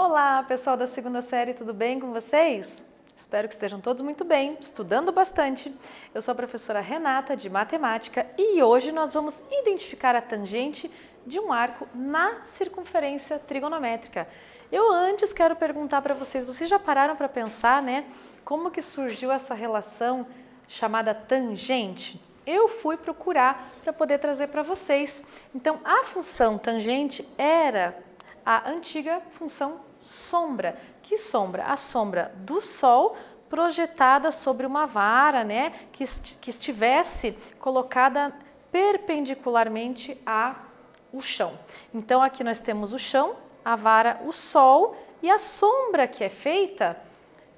Olá, pessoal da segunda série, tudo bem com vocês? Espero que estejam todos muito bem, estudando bastante. Eu sou a professora Renata, de Matemática, e hoje nós vamos identificar a tangente de um arco na circunferência trigonométrica. Eu antes quero perguntar para vocês já pararam para pensar, né, como que surgiu essa relação chamada tangente? Eu fui procurar para poder trazer para vocês. Então, a função tangente era a antiga função sombra. Que sombra? A sombra do Sol projetada sobre uma vara, né, que estivesse colocada perpendicularmente ao chão. Então, aqui nós temos o chão, a vara, o Sol, e a sombra que é feita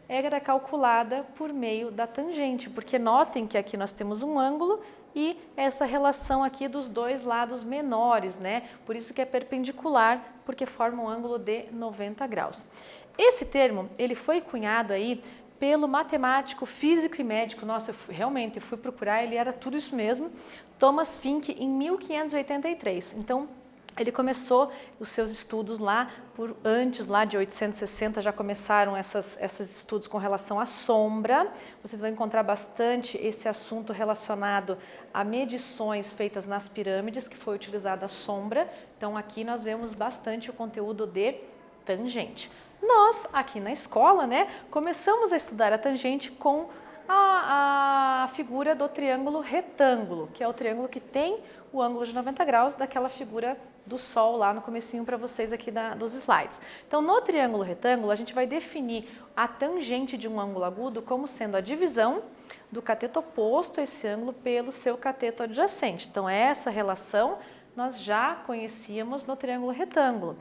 era calculada por meio da tangente, porque notem que aqui nós temos um ângulo e essa relação aqui dos dois lados menores, né? Por isso que é perpendicular, porque forma um ângulo de 90 graus. Esse termo, ele foi cunhado aí pelo matemático, físico e médico, nossa, eu fui procurar, ele era tudo isso mesmo, Thomas Fink, em 1583. Então, ele começou os seus estudos lá, antes lá de 860 já começaram esses estudos com relação à sombra. Vocês vão encontrar bastante esse assunto relacionado a medições feitas nas pirâmides, que foi utilizada a sombra. Então aqui nós vemos bastante o conteúdo de tangente. Nós, aqui na escola, né, começamos a estudar a tangente com a figura do triângulo retângulo, que é o triângulo que tem o ângulo de 90 graus daquela figura do Sol lá no comecinho para vocês aqui dos slides. Então, no triângulo retângulo, a gente vai definir a tangente de um ângulo agudo como sendo a divisão do cateto oposto a esse ângulo pelo seu cateto adjacente. Então, essa relação nós já conhecíamos no triângulo retângulo.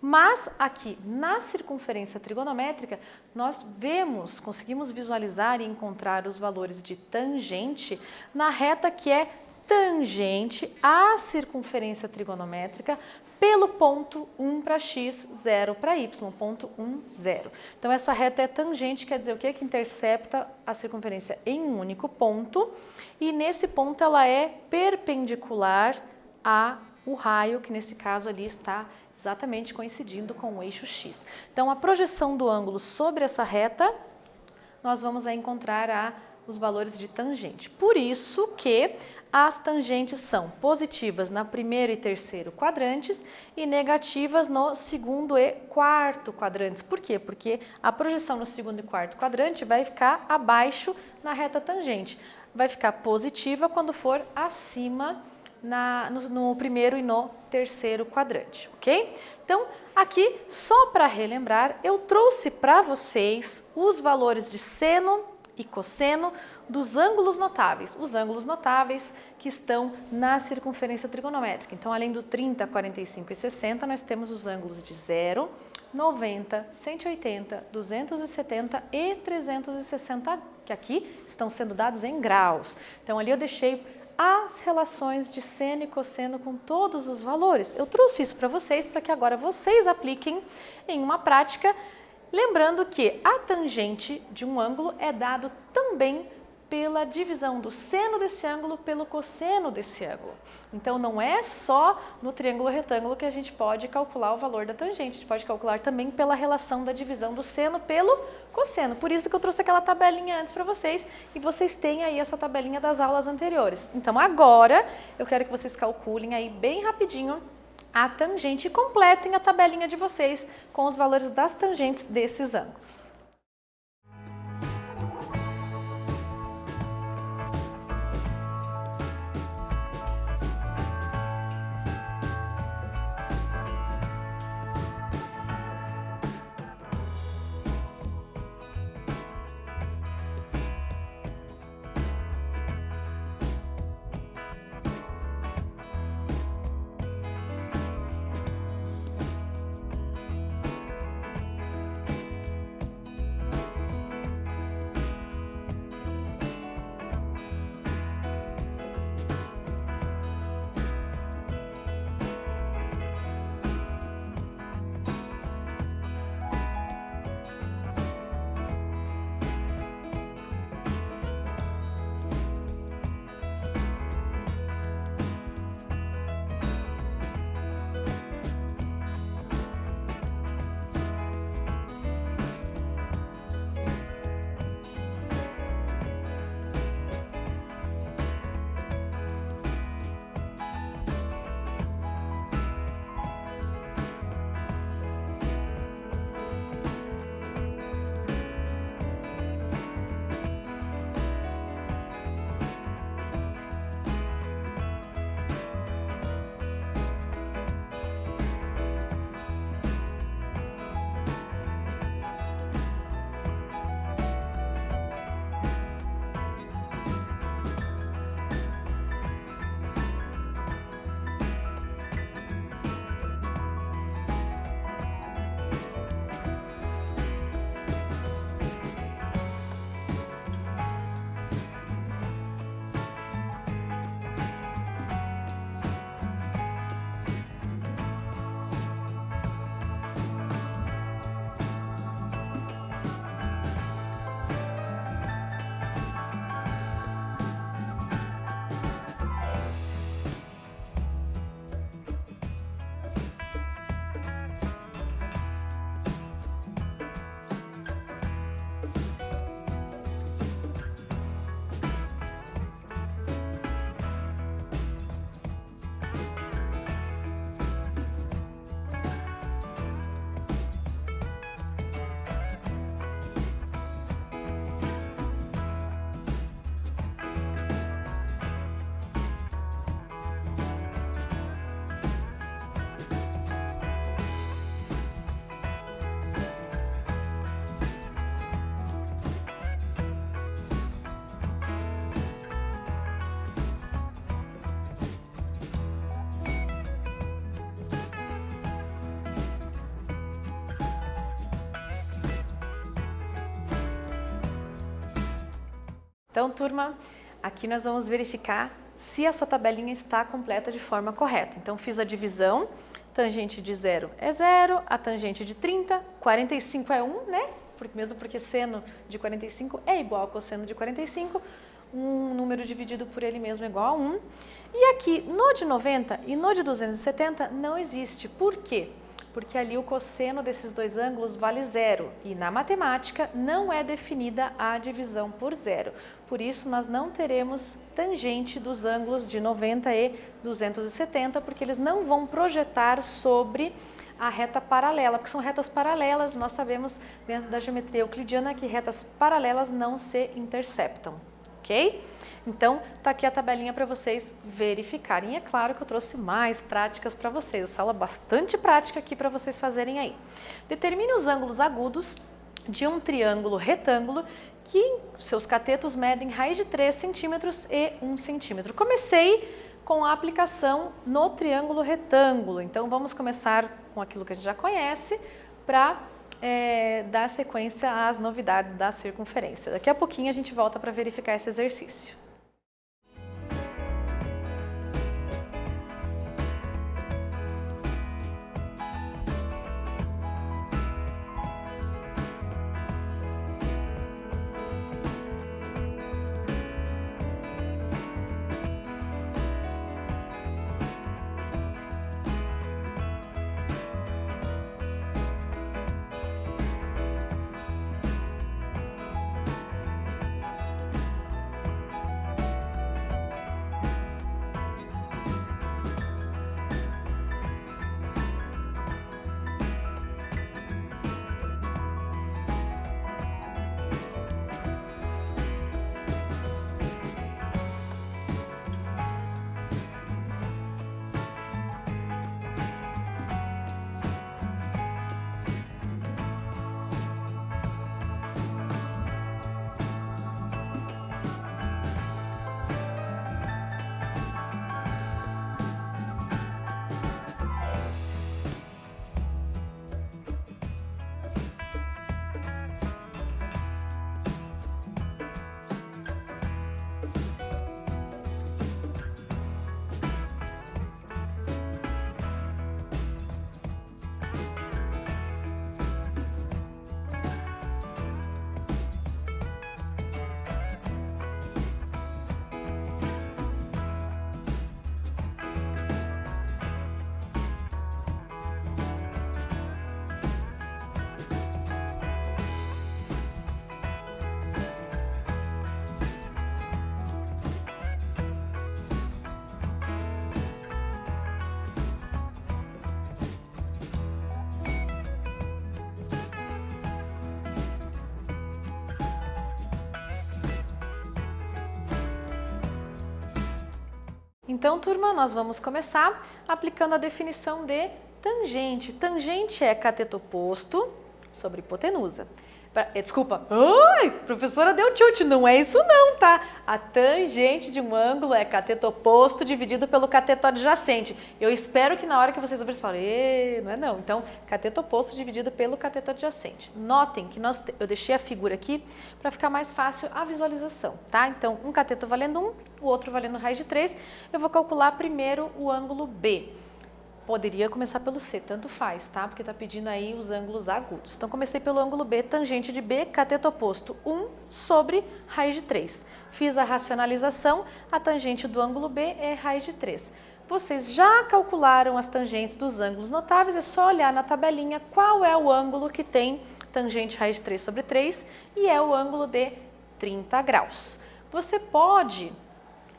Mas aqui na circunferência trigonométrica, nós conseguimos visualizar e encontrar os valores de tangente na reta que é tangente à circunferência trigonométrica pelo ponto 1 para x, 0 para y, ponto 1, 0. Então, essa reta é tangente, quer dizer o quê? Que intercepta a circunferência em um único ponto, e nesse ponto ela é perpendicular ao raio, que nesse caso ali está exatamente coincidindo com o eixo x. Então, a projeção do ângulo sobre essa reta, nós vamos aí encontrar os valores de tangente. Por isso que as tangentes são positivas no primeiro e terceiro quadrantes e negativas no segundo e quarto quadrantes. Por quê? Porque a projeção no segundo e quarto quadrante vai ficar abaixo na reta tangente. Vai ficar positiva quando for acima no primeiro e no terceiro quadrante, ok? Então, aqui, só para relembrar, eu trouxe para vocês os valores de seno e cosseno dos ângulos notáveis. Os ângulos notáveis que estão na circunferência trigonométrica. Então, além do 30, 45 e 60, nós temos os ângulos de 0, 90, 180, 270 e 360, que aqui estão sendo dados em graus. Então, ali eu deixei as relações de seno e cosseno com todos os valores. Eu trouxe isso para vocês, para que agora vocês apliquem em uma prática, lembrando que a tangente de um ângulo é dado também pela divisão do seno desse ângulo pelo cosseno desse ângulo. Então, não é só no triângulo retângulo que a gente pode calcular o valor da tangente, a gente pode calcular também pela relação da divisão do seno pelo cosseno. Por isso que eu trouxe aquela tabelinha antes para vocês, e vocês têm aí essa tabelinha das aulas anteriores. Então, agora, eu quero que vocês calculem aí bem rapidinho a tangente e completem a tabelinha de vocês com os valores das tangentes desses ângulos. Então, turma, aqui nós vamos verificar se a sua tabelinha está completa de forma correta. Então, fiz a divisão, tangente de 0 é 0, a tangente de 30, 45 é 1, né? Mesmo porque seno de 45 é igual a cosseno de 45, um número dividido por ele mesmo é igual a 1. E aqui, no de 90 e no de 270 não existe. Por quê? Porque ali o cosseno desses dois ângulos vale 0 e na matemática não é definida a divisão por 0. Por isso, nós não teremos tangente dos ângulos de 90 e 270, porque eles não vão projetar sobre a reta paralela, porque são retas paralelas, nós sabemos dentro da geometria euclidiana que retas paralelas não se interceptam, ok? Então, tá aqui a tabelinha para vocês verificarem. E é claro que eu trouxe mais práticas para vocês, sala bastante prática aqui para vocês fazerem aí. Determine os ângulos agudos de um triângulo retângulo que seus catetos medem raiz de 3 centímetros e 1 centímetro. Comecei com a aplicação no triângulo retângulo, então vamos começar com aquilo que a gente já conhece para dar sequência às novidades da circunferência. Daqui a pouquinho a gente volta para verificar esse exercício. Então, turma, nós vamos começar aplicando a definição de tangente. Tangente é cateto oposto sobre hipotenusa. Desculpa, ai, professora deu tilt, não é isso não, tá? A tangente de um ângulo é cateto oposto dividido pelo cateto adjacente. Eu espero que na hora que vocês ouvirem, vocês falem, não é não. Então, cateto oposto dividido pelo cateto adjacente. Notem que eu deixei a figura aqui para ficar mais fácil a visualização, tá? Então, um cateto valendo 1, o outro valendo raiz de 3. Eu vou calcular primeiro o ângulo B. Poderia começar pelo C, tanto faz, tá? Porque tá pedindo aí os ângulos agudos. Então, comecei pelo ângulo B, tangente de B, cateto oposto 1 sobre raiz de 3. Fiz a racionalização, a tangente do ângulo B é raiz de 3. Vocês já calcularam as tangentes dos ângulos notáveis, é só olhar na tabelinha qual é o ângulo que tem tangente raiz de 3 sobre 3 e é o ângulo de 30 graus. Você pode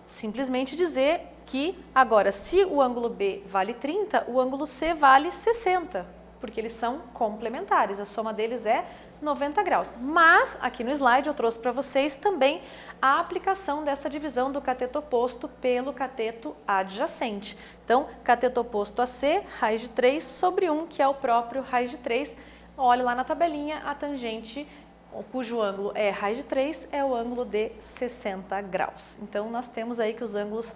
simplesmente dizer que agora, se o ângulo B vale 30, o ângulo C vale 60, porque eles são complementares, a soma deles é 90 graus. Mas, aqui no slide eu trouxe para vocês também a aplicação dessa divisão do cateto oposto pelo cateto adjacente. Então, cateto oposto a C, raiz de 3 sobre 1, que é o próprio raiz de 3. Olhe lá na tabelinha, a tangente cujo ângulo é raiz de 3 é o ângulo de 60 graus. Então, nós temos aí que os ângulos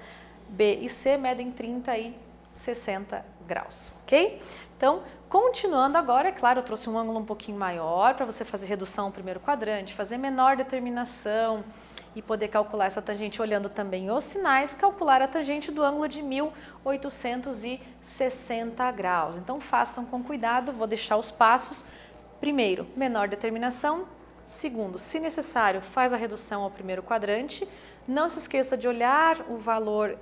B e C medem 30 e 60 graus, ok? Então, continuando agora, é claro, eu trouxe um ângulo um pouquinho maior para você fazer redução ao primeiro quadrante, fazer menor determinação e poder calcular essa tangente olhando também os sinais, calcular a tangente do ângulo de 1860 graus. Então façam com cuidado, vou deixar os passos. Primeiro, menor determinação. Segundo, se necessário, faz a redução ao primeiro quadrante. Não se esqueça de olhar o valor,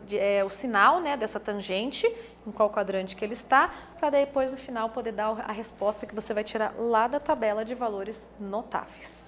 o sinal, né, dessa tangente, em qual quadrante que ele está, para depois no final poder dar a resposta que você vai tirar lá da tabela de valores notáveis.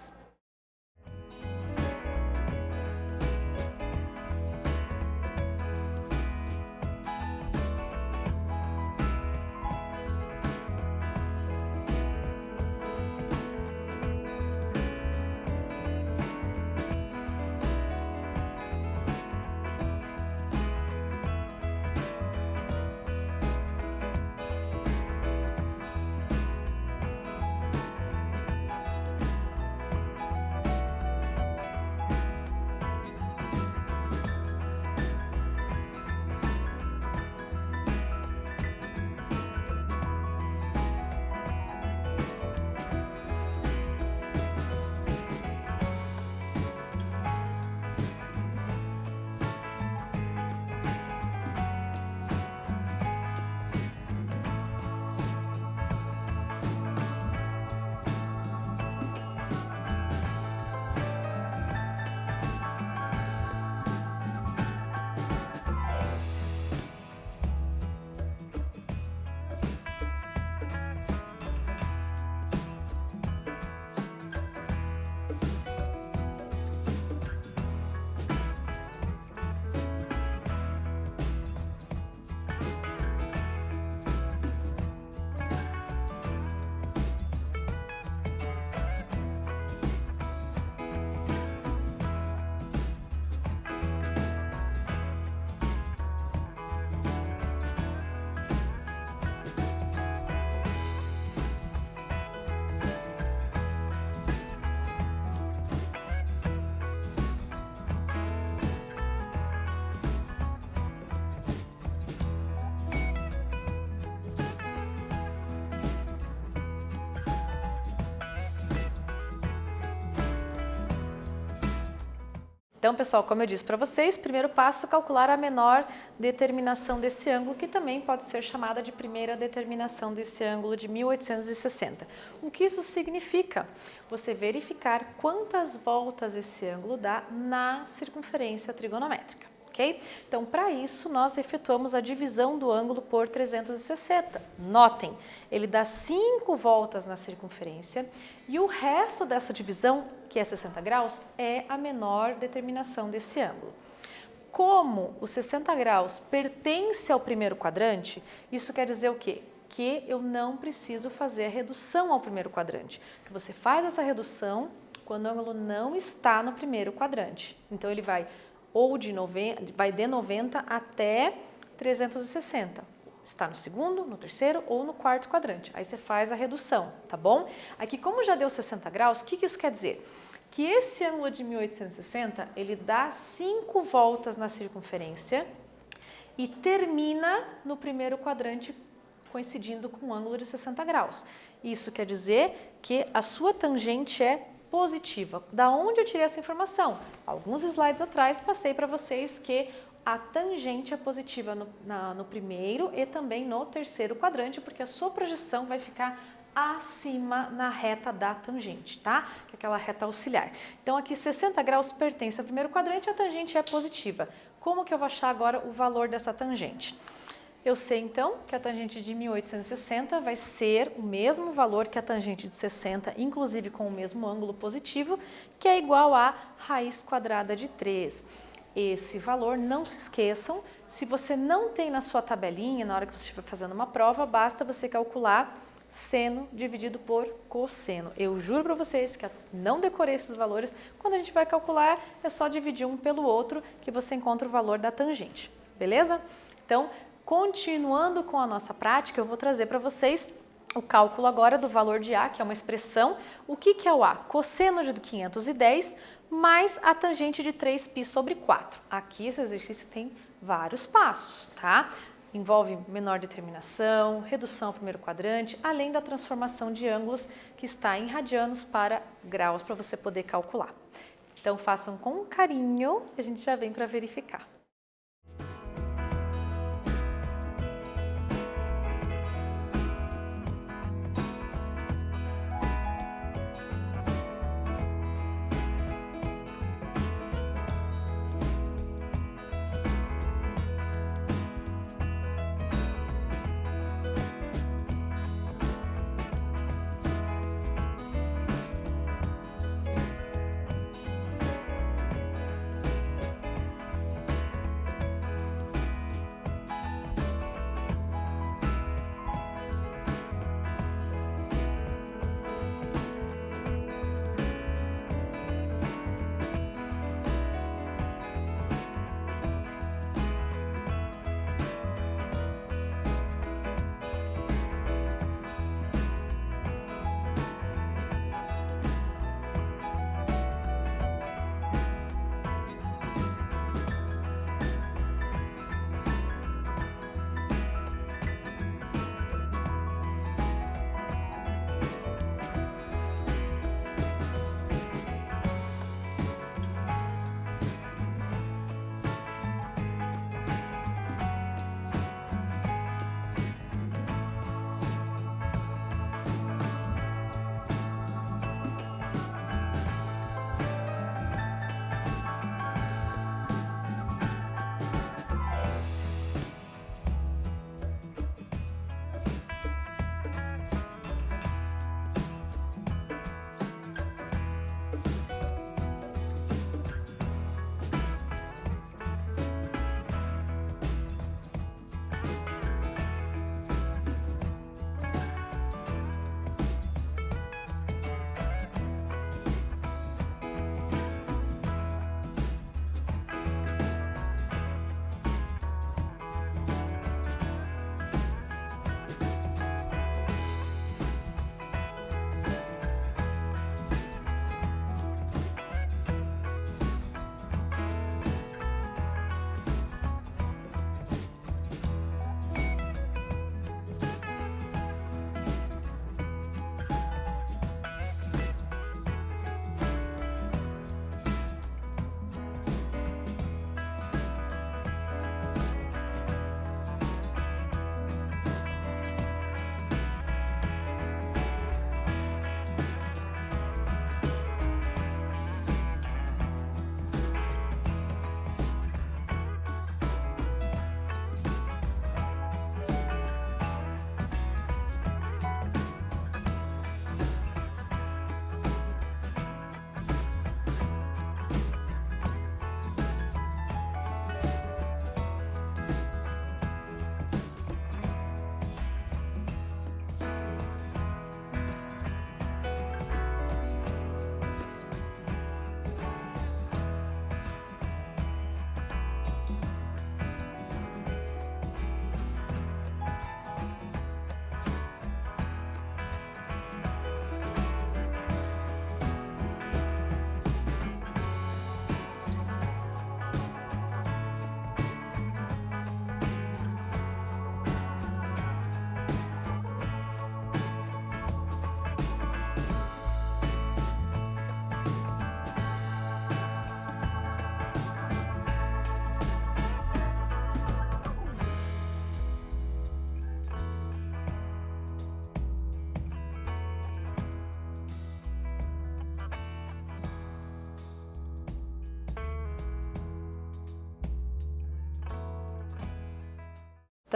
Então, pessoal, como eu disse para vocês, primeiro passo, calcular a menor determinação desse ângulo, que também pode ser chamada de primeira determinação desse ângulo de 1860. O que isso significa? Você verificar quantas voltas esse ângulo dá na circunferência trigonométrica. Okay? Então, para isso, nós efetuamos a divisão do ângulo por 360. Notem, ele dá 5 voltas na circunferência e o resto dessa divisão, que é 60 graus, é a menor determinação desse ângulo. Como os 60 graus pertence ao primeiro quadrante, isso quer dizer o quê? Que eu não preciso fazer a redução ao primeiro quadrante. Que você faz essa redução quando o ângulo não está no primeiro quadrante. Então, ele vai de 90 até 360. Está no segundo, no terceiro ou no quarto quadrante. Aí você faz a redução, tá bom? Aqui, como já deu 60 graus, o que isso quer dizer? Que esse ângulo de 1860, ele dá 5 voltas na circunferência e termina no primeiro quadrante, coincidindo com um ângulo de 60 graus. Isso quer dizer que a sua tangente é positiva. Da onde eu tirei essa informação? Alguns slides atrás passei para vocês que a tangente é positiva no primeiro e também no terceiro quadrante, porque a sua projeção vai ficar acima na reta da tangente, tá? Que é aquela reta auxiliar. Então, aqui 60 graus pertence ao primeiro quadrante e a tangente é positiva. Como que eu vou achar agora o valor dessa tangente? Eu sei, então, que a tangente de 1860 vai ser o mesmo valor que a tangente de 60, inclusive com o mesmo ângulo positivo, que é igual a raiz quadrada de 3. Esse valor, não se esqueçam, se você não tem na sua tabelinha, na hora que você estiver fazendo uma prova, basta você calcular seno dividido por cosseno. Eu juro para vocês que não decorei esses valores. Quando a gente vai calcular, é só dividir um pelo outro que você encontra o valor da tangente, beleza? Então, continuando com a nossa prática, eu vou trazer para vocês o cálculo agora do valor de A, que é uma expressão. O que é o A? Cosseno de 510 mais a tangente de 3π sobre 4. Aqui esse exercício tem vários passos, tá? Envolve menor determinação, redução ao primeiro quadrante, além da transformação de ângulos que está em radianos para graus, para você poder calcular. Então façam com carinho, a gente já vem para verificar.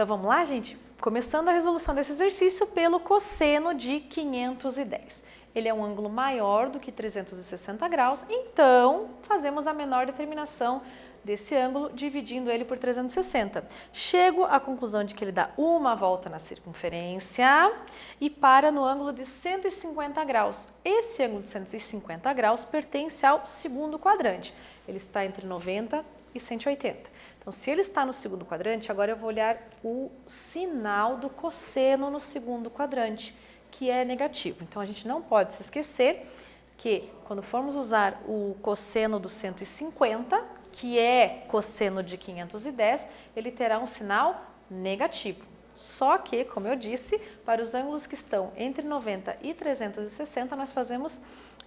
Então vamos lá, gente? Começando a resolução desse exercício pelo cosseno de 510. Ele é um ângulo maior do que 360 graus, então fazemos a menor determinação desse ângulo dividindo ele por 360. Chego à conclusão de que ele dá uma volta na circunferência e para no ângulo de 150 graus. Esse ângulo de 150 graus pertence ao segundo quadrante. Ele está entre 90 e 180. Então, se ele está no segundo quadrante, agora eu vou olhar o sinal do cosseno no segundo quadrante, que é negativo. Então, a gente não pode se esquecer que quando formos usar o cosseno do 150, que é cosseno de 510, ele terá um sinal negativo. Só que, como eu disse, para os ângulos que estão entre 90 e 360, nós fazemos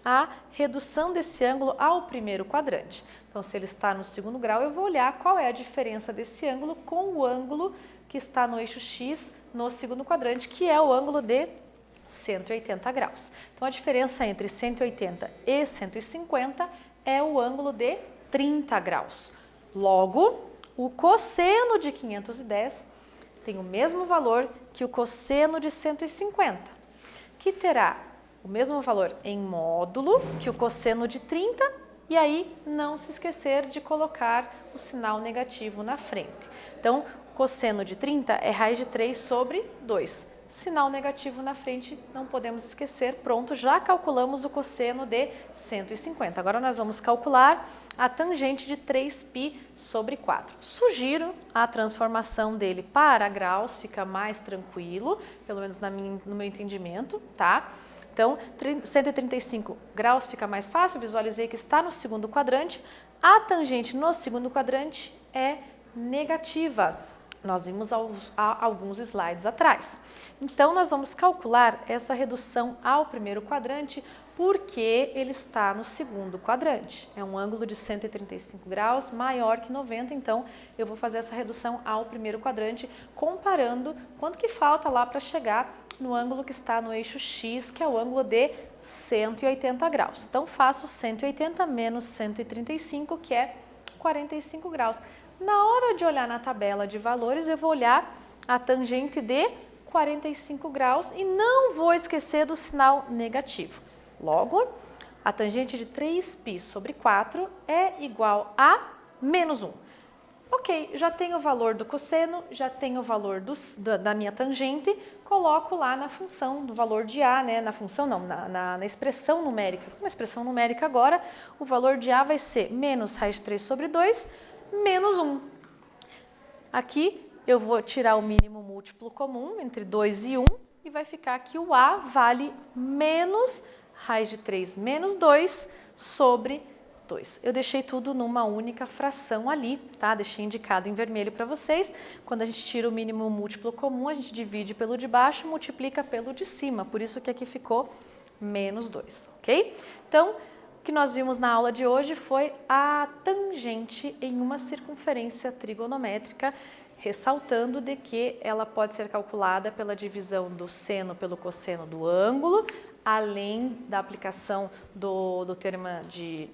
a redução desse ângulo ao primeiro quadrante. Então, se ele está no segundo grau, eu vou olhar qual é a diferença desse ângulo com o ângulo que está no eixo X no segundo quadrante, que é o ângulo de 180 graus. Então, a diferença entre 180 e 150 é o ângulo de 30 graus. Logo, o cosseno de 510 tem o mesmo valor que o cosseno de 150, que terá o mesmo valor em módulo que o cosseno de 30, e aí não se esquecer de colocar o sinal negativo na frente. Então, o cosseno de 30 é raiz de 3 sobre 2. Sinal negativo na frente, não podemos esquecer. Pronto, já calculamos o cosseno de 150. Agora nós vamos calcular a tangente de 3π sobre 4. Sugiro a transformação dele para graus, fica mais tranquilo, pelo menos no meu entendimento, tá? Então, 135 graus fica mais fácil, visualizei que está no segundo quadrante. A tangente no segundo quadrante é negativa. Nós vimos há alguns slides atrás. Então, nós vamos calcular essa redução ao primeiro quadrante porque ele está no segundo quadrante. É um ângulo de 135 graus maior que 90, então eu vou fazer essa redução ao primeiro quadrante comparando quanto que falta lá para chegar no ângulo que está no eixo X, que é o ângulo de 180 graus. Então, faço 180 menos 135, que é 45 graus. Na hora de olhar na tabela de valores, eu vou olhar a tangente de 45 graus e não vou esquecer do sinal negativo. Logo, a tangente de 3π sobre 4 é igual a menos 1. Ok, já tenho o valor do cosseno, já tenho o valor da minha tangente, coloco lá na função do valor de A, né? Na função não, na expressão numérica. Uma expressão numérica agora, o valor de A vai ser menos raiz de 3 sobre 2, menos 1. Aqui eu vou tirar o mínimo múltiplo comum entre 2 e 1 e vai ficar que o A vale menos raiz de 3 menos 2 sobre 2. Eu deixei tudo numa única fração ali, tá? Deixei indicado em vermelho para vocês. Quando a gente tira o mínimo múltiplo comum, a gente divide pelo de baixo, multiplica pelo de cima. Por isso que aqui ficou menos 2, ok? Então, o que nós vimos na aula de hoje foi a tangente em uma circunferência trigonométrica, ressaltando de que ela pode ser calculada pela divisão do seno pelo cosseno do ângulo, além da aplicação do teorema de,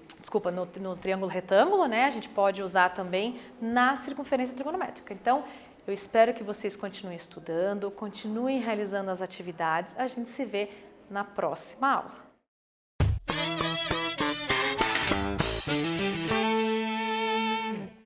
no triângulo retângulo, né? A gente pode usar também na circunferência trigonométrica. Então, eu espero que vocês continuem estudando, continuem realizando as atividades. A gente se vê na próxima aula.